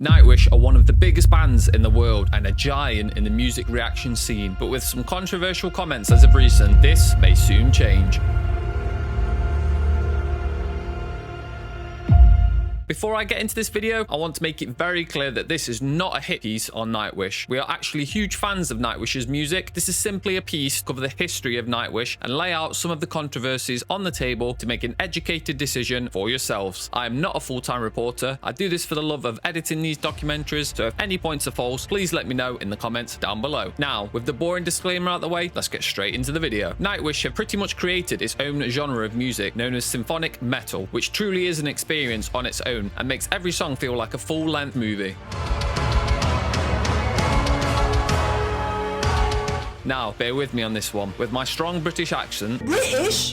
Nightwish are one of the biggest bands in the world and a giant in the music reaction scene, but with some controversial comments as of recent, this may soon change. Before I get into this video, I want to make it very clear that this is not a hit piece on Nightwish. We are actually huge fans of Nightwish's music. This is simply a piece to cover the history of Nightwish and lay out some of the controversies on the table to make an educated decision for yourselves. I am not a full-time reporter. I do this for the love of editing these documentaries, so if any points are false, please let me know in the comments down below. Now, with the boring disclaimer out the way, let's get straight into the video. Nightwish have pretty much created its own genre of music known as symphonic metal, which truly is an experience on its own and makes every song feel like a full-length movie. Now, bear with me on this one. With my strong British accent,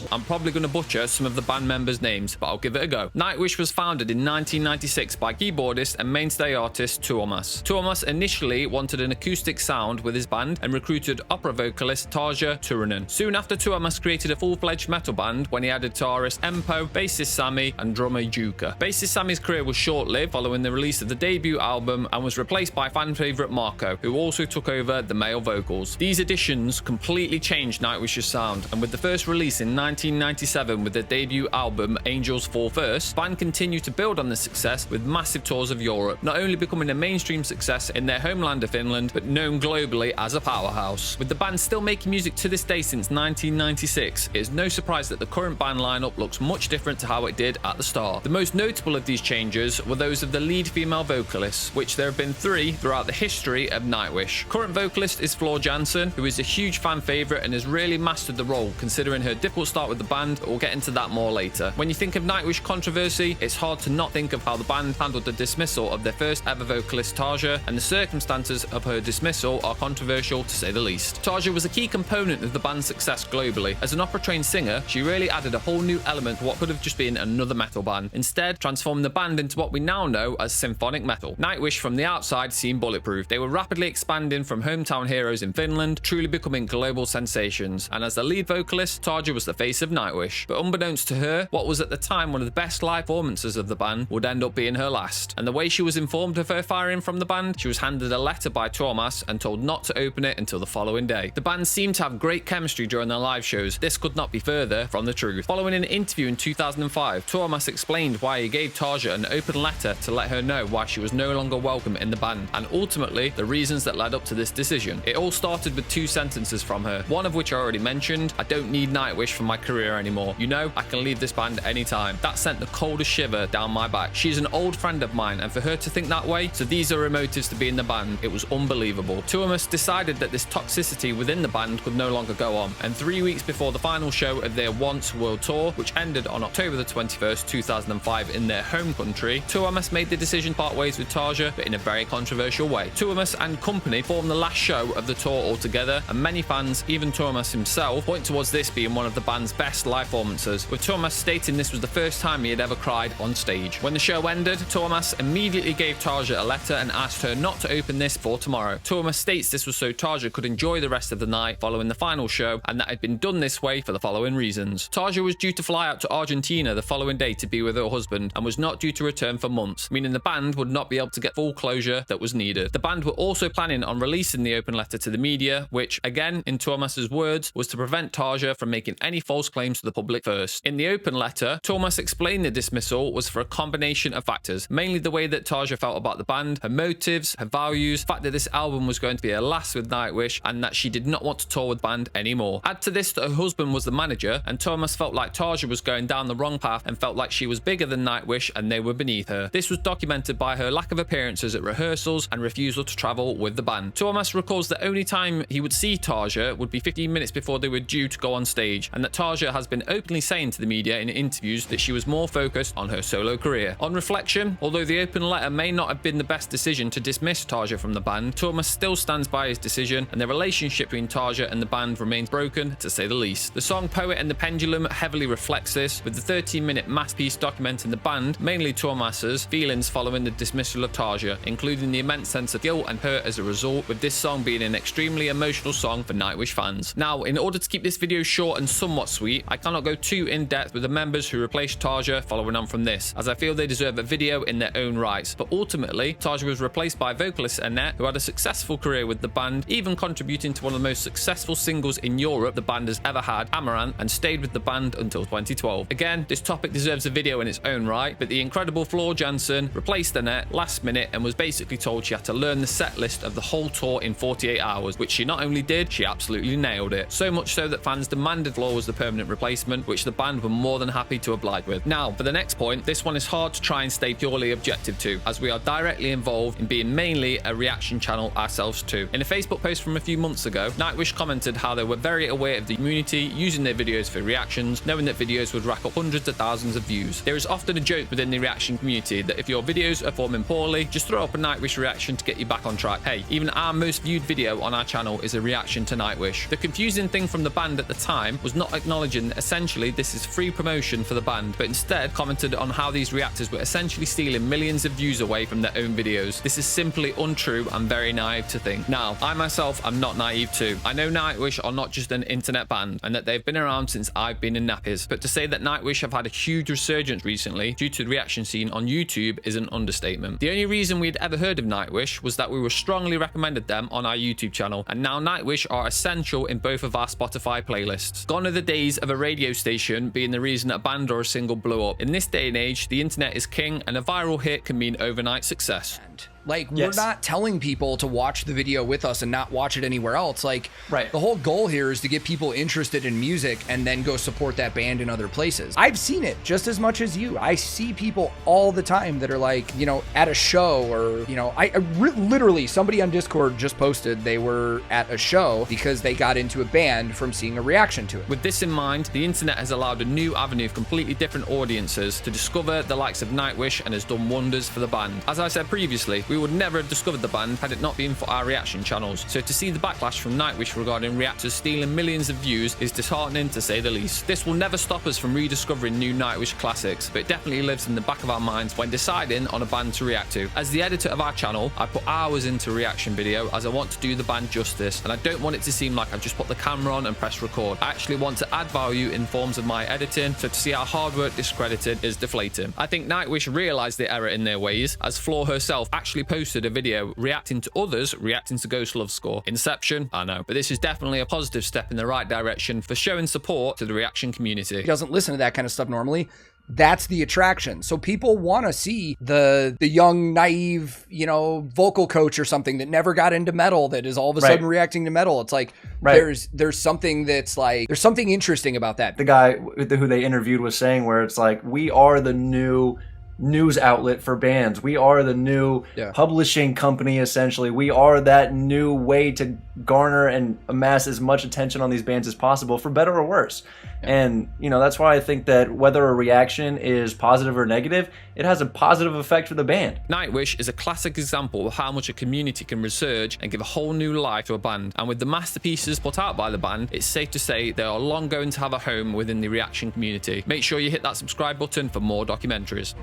I'm probably going to butcher some of the band members' names, but I'll give it a go. Nightwish was founded in 1996 by keyboardist and mainstay artist Tuomas. Tuomas initially wanted an acoustic sound with his band and recruited opera vocalist Tarja Turunen. Soon after, Tuomas created a full-fledged metal band when he added guitarist Empo, bassist Sami, and drummer Juka. Bassist Sami's career was short-lived following the release of the debut album and was replaced by fan favourite Marco, who also took over the male vocals. These additions completely changed Nightwish's sound, and with the first release in 1997 with their debut album Angels Fall First, the band continued to build on this success with massive tours of Europe, not only becoming a mainstream success in their homeland of Finland, but known globally as a powerhouse. With the band still making music to this day since 1996, it is no surprise that the current band lineup looks much different to how it did at the start. The most notable of these changes were those of the lead female vocalists, which there have been 3 throughout the history of Nightwish. Current vocalist is Floor Jansen, who is a huge fan favourite and has really mastered the role considering her difficult start with the band, but we'll get into that more later. When you think of Nightwish controversy, it's hard to not think of how the band handled the dismissal of their first ever vocalist Tarja, and the circumstances of her dismissal are controversial to say the least. Tarja was a key component of the band's success globally. As an opera-trained singer, she really added a whole new element to what could have just been another metal band, instead transforming the band into what we now know as symphonic metal. Nightwish from the outside seemed bulletproof. They were rapidly expanding from hometown heroes in Finland, truly becoming global sensations, and as the lead vocalist, Tarja was the face of Nightwish. But unbeknownst to her, what was at the time one of the best live performances of the band would end up being her last. And the way she was informed of her firing from the band, she was handed a letter by Tuomas and told not to open it until the following day. The band seemed to have great chemistry during their live shows. This could not be further from the truth. Following an interview in 2005, Tuomas explained why he gave Tarja an open letter to let her know why she was no longer welcome in the band, and ultimately the reasons that led up to this decision. It all started with 2 sentences from her, one of which I already mentioned: "I don't need Nightwish for my career anymore. You know, I can leave this band anytime." That sent the coldest shiver down my back. She's an old friend of mine, and for her to think that way, so these are her motives to be in the band, it was unbelievable. Tuomas decided that this toxicity within the band could no longer go on, and 3 weeks before the final show of their Once World Tour, which ended on October the 21st, 2005 in their home country, Tuomas made the decision to part ways with Tarja, but in a very controversial way. Tuomas and company formed the last show of the tour altogether, and many fans, even Tuomas himself, point towards this being one of the band's best live performances, with Tuomas stating this was the first time he had ever cried on stage. When the show ended, Tuomas immediately gave Tarja a letter and asked her not to open this for tomorrow. Tuomas states this was so Tarja could enjoy the rest of the night following the final show, and that had been done this way for the following reasons. Tarja was due to fly out to Argentina the following day to be with her husband and was not due to return for months, meaning the band would not be able to get full closure that was needed. The band were also planning on releasing the open letter to the media, which, again, in Tuomas's words, was to prevent Tarja from making any false claims to the public first. In the open letter, Tuomas explained the dismissal was for a combination of factors, mainly the way that Tarja felt about the band, her motives, her values, the fact that this album was going to be her last with Nightwish, and that she did not want to tour with the band anymore. Add to this that her husband was the manager, and Tuomas felt like Tarja was going down the wrong path and felt like she was bigger than Nightwish and they were beneath her. This was documented by her lack of appearances at rehearsals and refusal to travel with the band. Tuomas recalls the only time he would see Tarja would be 15 minutes before they were due to go on stage, and that Tarja has been openly saying to the media in interviews that she was more focused on her solo career. On reflection, although the open letter may not have been the best decision to dismiss Tarja from the band, Tuomas still stands by his decision, and the relationship between Tarja and the band remains broken, to say the least. The song Poet and the Pendulum heavily reflects this, with the 13-minute masterpiece documenting the band, mainly Tuomas's, feelings following the dismissal of Tarja, including the immense sense of guilt and hurt as a result, with this song being an extremely emotional emotional song for Nightwish fans. Now, in order to keep this video short and somewhat sweet, I cannot go too in depth with the members who replaced Tarja following on from this, as I feel they deserve a video in their own rights. But ultimately, Tarja was replaced by vocalist Annette, who had a successful career with the band, even contributing to one of the most successful singles in Europe the band has ever had, Amaranth, and stayed with the band until 2012. Again, this topic deserves a video in its own right, but the incredible Floor Jansen replaced Annette last minute and was basically told she had to learn the set list of the whole tour in 48 hours, which she not only did, she absolutely nailed it. So much so that fans demanded Floor was the permanent replacement, which the band were more than happy to oblige with. Now, for the next point, this one is hard to try and stay purely objective to, as we are directly involved in being mainly a reaction channel ourselves too. In a Facebook post from a few months ago, Nightwish commented how they were very aware of the community using their videos for reactions, knowing that videos would rack up hundreds of thousands of views. There is often a joke within the reaction community that if your videos are performing poorly, just throw up a Nightwish reaction to get you back on track. Hey, even our most viewed video on our channel is a reaction to Nightwish. The confusing thing from the band at the time was not acknowledging that essentially this is free promotion for the band, but instead commented on how these reactors were essentially stealing millions of views away from their own videos. This is simply untrue and very naive to think. Now, I myself am not naive too. I know Nightwish are not just an internet band and that they've been around since I've been in nappies, but to say that Nightwish have had a huge resurgence recently due to the reaction scene on YouTube is an understatement. The only reason we'd ever heard of Nightwish was that we were strongly recommended them on our YouTube channel, and now Nightwish are essential in both of our Spotify playlists. Gone are the days of a radio station being the reason a band or a single blew up. In this day and age, the internet is king, and a viral hit can mean overnight success. Like, we're not telling people to watch the video with us and not watch it anywhere else. Like, right. The whole goal here is to get people interested in music and then go support that band in other places. I've seen it just as much as you. I see people all the time that are like, you know, at a show or, you know, literally somebody on Discord just posted they were at a show because they got into a band from seeing a reaction to it. With this in mind, the internet has allowed a new avenue of completely different audiences to discover the likes of Nightwish and has done wonders for the band. As I said previously, we would never have discovered the band had it not been for our reaction channels. So to see the backlash from Nightwish regarding reactors stealing millions of views is disheartening to say the least. This will never stop us from rediscovering new Nightwish classics, but it definitely lives in the back of our minds when deciding on a band to react to. As the editor of our channel, I put hours into reaction video as I want to do the band justice, and I don't want it to seem like I've just put the camera on and pressed record. I actually want to add value in forms of my editing, so to see our hard work discredited is deflating. I think Nightwish realised the error in their ways, as Floor herself actually posted a video reacting to others reacting to Ghost Love Score. Inception, I know, but this is definitely a positive step in the right direction for showing support to the reaction community. He doesn't listen to that kind of stuff normally. That's the attraction. So people want to see the young, naive, you know, vocal coach or something that never got into metal that is all of a sudden reacting to metal. It's like there's something that's like, there's something interesting about that. The guy who they interviewed was saying where it's like, we are the new news outlet for bands. We are the new publishing company, essentially. We are that new way to garner and amass as much attention on these bands as possible, for better or worse. And, you know, that's why I think that whether a reaction is positive or negative, it has a positive effect for the band. Nightwish is a classic example of how much a community can resurge and give a whole new life to a band. And with the masterpieces put out by the band, it's safe to say they are long going to have a home within the reaction community. Make sure you hit that subscribe button for more documentaries.